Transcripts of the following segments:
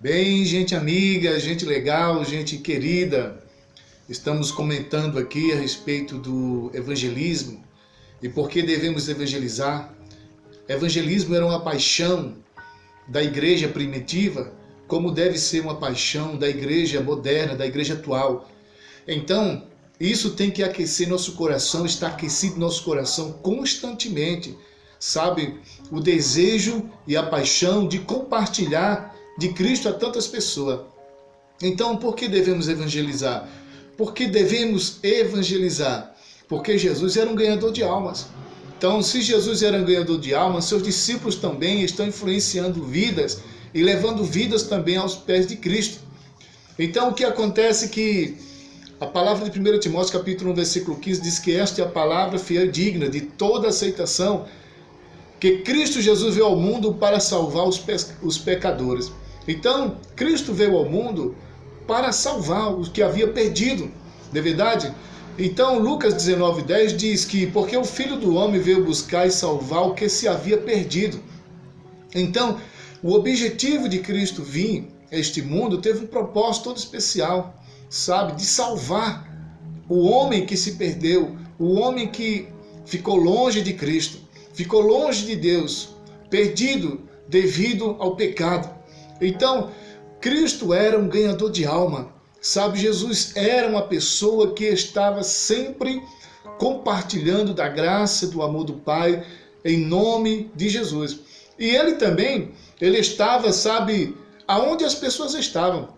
Bem, gente amiga, gente legal, gente querida, estamos comentando aqui a respeito do evangelismo e por que devemos evangelizar. Evangelismo era uma paixão da igreja primitiva, como deve ser uma paixão da igreja moderna, da igreja atual. Então, isso tem que aquecer nosso coração, está aquecido nosso coração constantemente, sabe? O desejo e a paixão de compartilhar de Cristo a tantas pessoas. Então, por que devemos evangelizar? Por que devemos evangelizar? Porque Jesus era um ganhador de almas. Então, se Jesus era um ganhador de almas, seus discípulos também estão influenciando vidas e levando vidas também aos pés de Cristo. Então, o que acontece é que a palavra de 1 Timóteo capítulo 1, versículo 15 diz que esta é a palavra fiel e digna de toda aceitação, que Cristo Jesus veio ao mundo para salvar os pecadores. Então, Cristo veio ao mundo para salvar os que havia perdido, não é verdade? Então, Lucas 19:10 diz que porque o Filho do Homem veio buscar e salvar o que se havia perdido. Então, o objetivo de Cristo vir a este mundo teve um propósito todo especial, sabe? De salvar o homem que se perdeu, o homem que ficou longe de Cristo, ficou longe de Deus, perdido devido ao pecado. Então, Cristo era um ganhador de alma, sabe? Jesus era uma pessoa que estava sempre compartilhando da graça, do amor do Pai, em nome de Jesus. E ele também, ele estava, sabe, aonde as pessoas estavam.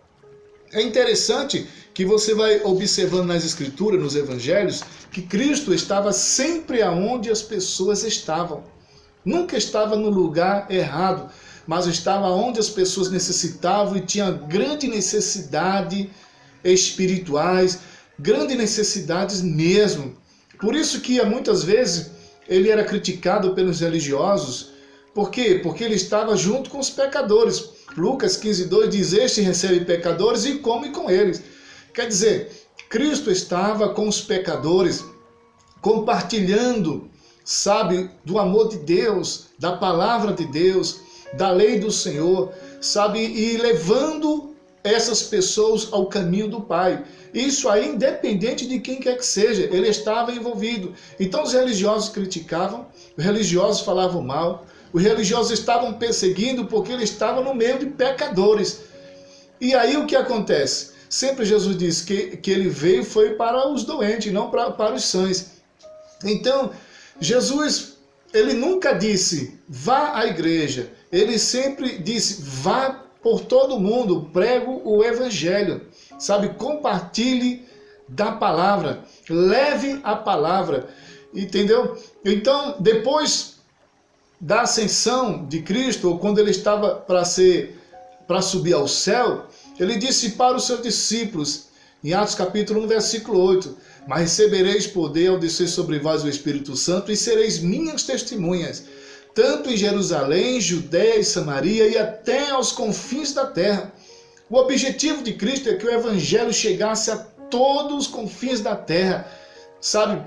É interessante que você vai observando nas Escrituras, nos Evangelhos, que Cristo estava sempre aonde as pessoas estavam. Nunca estava no lugar errado, mas estava onde as pessoas necessitavam e tinha grande necessidade espirituais, grandes necessidades mesmo. Por isso que muitas vezes ele era criticado pelos religiosos. Por quê? Porque ele estava junto com os pecadores. Lucas 15:2 diz: este recebe pecadores e come com eles. Quer dizer, Cristo estava com os pecadores, compartilhando, sabe, do amor de Deus, da palavra de Deus, da lei do Senhor, sabe, e levando essas pessoas ao caminho do Pai. Isso aí, independente de quem quer que seja, ele estava envolvido. Então os religiosos criticavam, os religiosos falavam mal, os religiosos estavam perseguindo porque ele estava no meio de pecadores. E aí o que acontece? Sempre Jesus disse que ele veio foi para os doentes, não para os sãs. Então, Jesus, ele nunca disse, vá à igreja. Ele sempre disse, vá por todo mundo, prego o evangelho. Sabe, compartilhe da palavra, leve a palavra, entendeu? Então, depois da ascensão de Cristo, ou quando ele estava para subir ao céu, ele disse para os seus discípulos, em Atos capítulo 1, versículo 8, mas recebereis poder ao descer sobre vós o Espírito Santo e sereis minhas testemunhas, tanto em Jerusalém, Judéia e Samaria e até aos confins da terra. O objetivo de Cristo é que o evangelho chegasse a todos os confins da terra, sabe?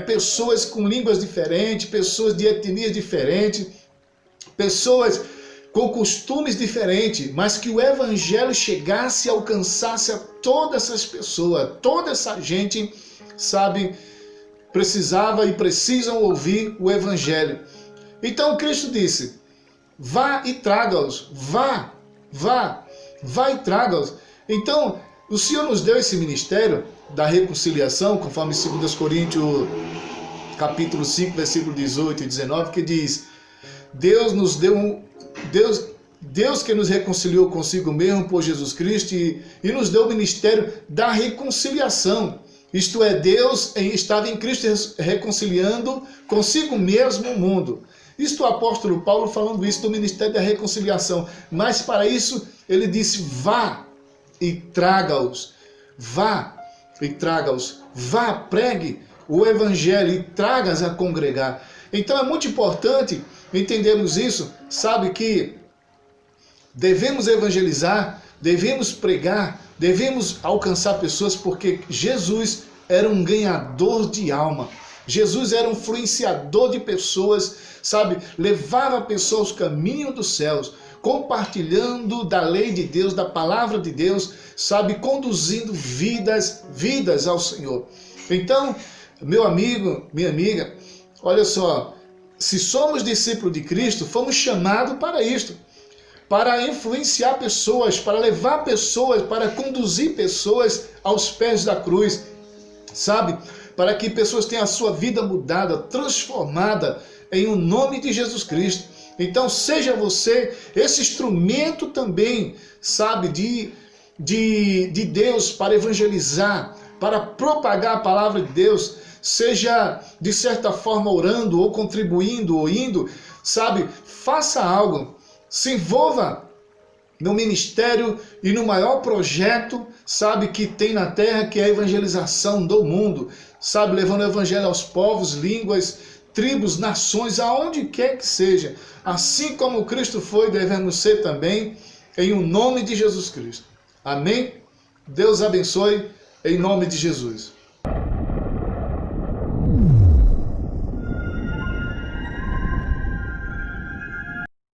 Pessoas com línguas diferentes, pessoas de etnias diferentes, pessoas com costumes diferentes, mas que o evangelho chegasse e alcançasse a todas essas pessoas, toda essa gente, sabe, precisava e precisam ouvir o evangelho. Então Cristo disse, vá e traga-os, vá e traga-os. Então, o Senhor nos deu esse ministério da reconciliação, conforme 2 Coríntios capítulo 5, versículo 18 e 19, que diz, Deus que nos reconciliou consigo mesmo por Jesus Cristo e nos deu o ministério da reconciliação. Isto é, Deus estava em Cristo reconciliando consigo mesmo o mundo. Isto o apóstolo Paulo falando isso do ministério da reconciliação. Mas para isso ele disse, vá e traga-os. Vá e traga-os. Vá, pregue o evangelho e traga-os a congregar. Então é muito importante entendermos isso, sabe, que devemos evangelizar, devemos pregar, devemos alcançar pessoas, porque Jesus era um ganhador de alma. Jesus era um influenciador de pessoas, sabe, levava pessoas ao caminho dos céus. compartilhando da lei de Deus, da palavra de Deus, sabe, conduzindo vidas ao Senhor. Então, meu amigo, minha amiga, olha só, se somos discípulos de Cristo, fomos chamados para isto, para influenciar pessoas, para levar pessoas, para conduzir pessoas aos pés da cruz, sabe? Para que pessoas tenham a sua vida mudada, transformada em o nome de Jesus Cristo. Então seja você esse instrumento também, sabe, de Deus para evangelizar, para propagar a palavra de Deus, seja de certa forma orando ou contribuindo ou indo, sabe, faça algo, se envolva no ministério e no maior projeto, sabe, que tem na terra, que é a evangelização do mundo, sabe, levando o evangelho aos povos, línguas, tribos, nações, aonde quer que seja. Assim como Cristo foi, devemos ser também, em o nome de Jesus Cristo. Amém? Deus abençoe, em nome de Jesus.